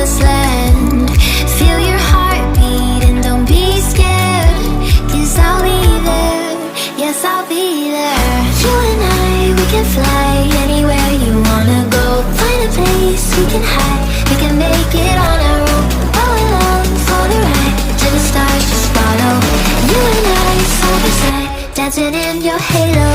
promised land. Feel your heartbeat and don't be scared, 'cause I'll be there, yes I'll be there. You and I, we can fly anywhere you wanna go. Find a place we can hide, we can make it on our own. Go along for the ride, to the stars just follow. You and I, side by side, dancing in your halo.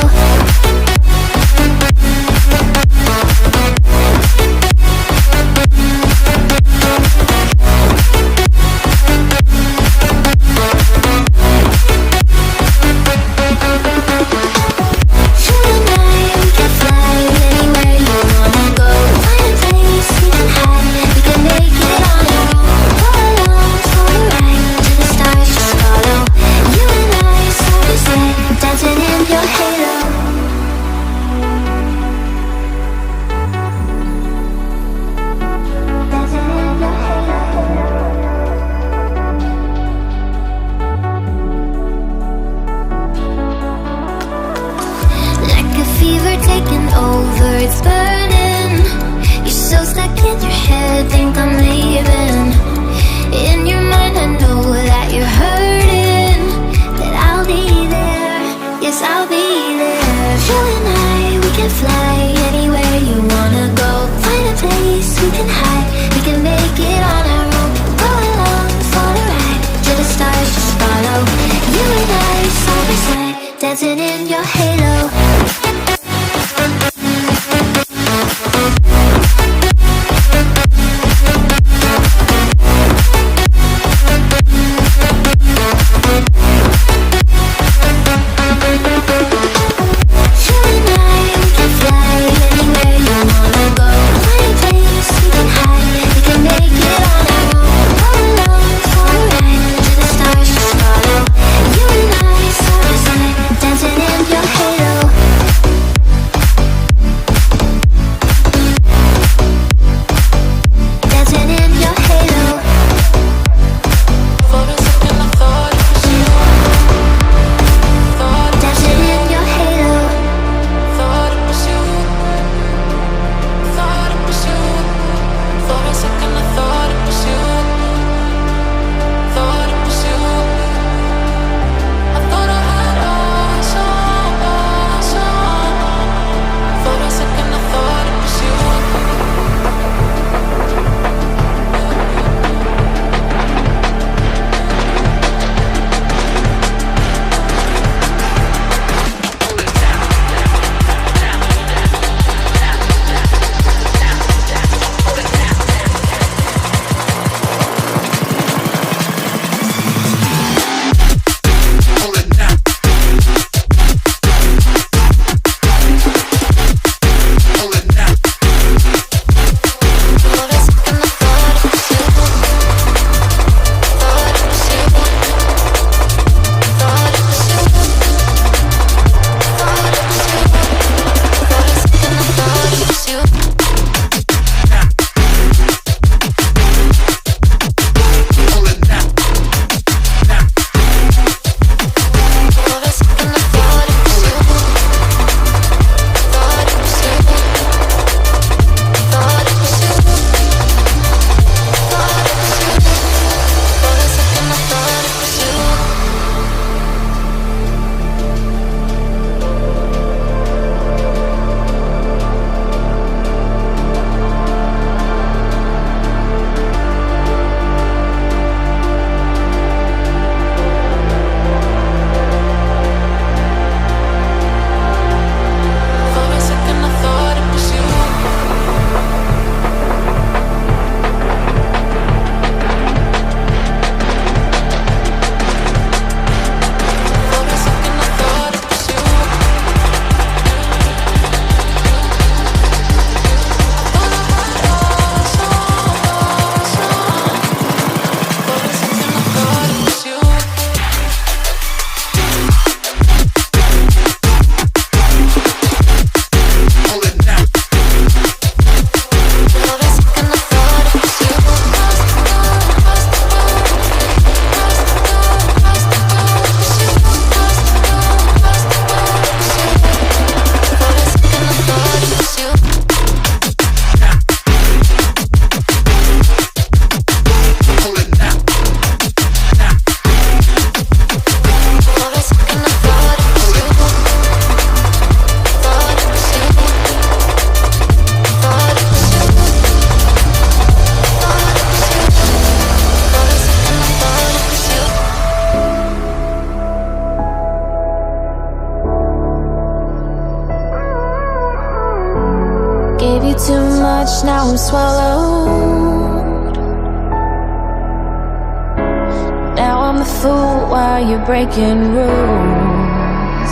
fool while you're breaking rules.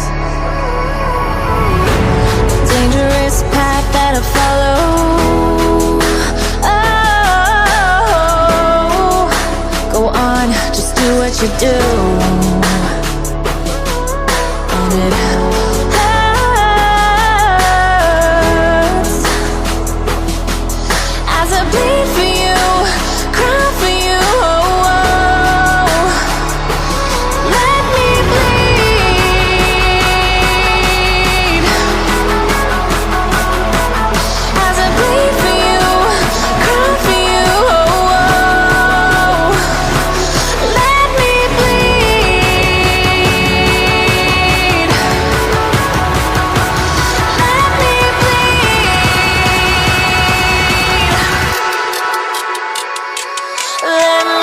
Dangerous path that I follow. Oh, go on, just do what you do. And it hurts as I bleed for you, cry for you. Oh, oh. Let me bleed as I bleed for you, cry for you. Oh, oh. Let me bleed. Let me bleed. Let me.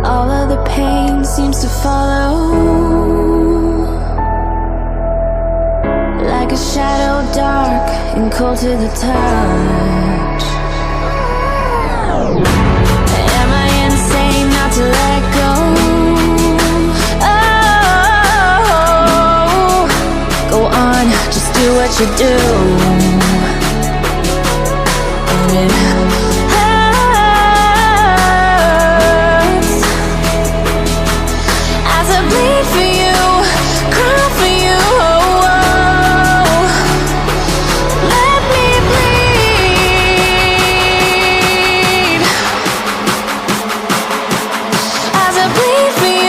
All of the pain seems to follow like a shadow, dark and cold to the touch. Am I insane not to let go? Oh, go on, just do what you do. And it hurts as I bleed for you, cry for you. Oh, oh. Let me bleed as I bleed for you.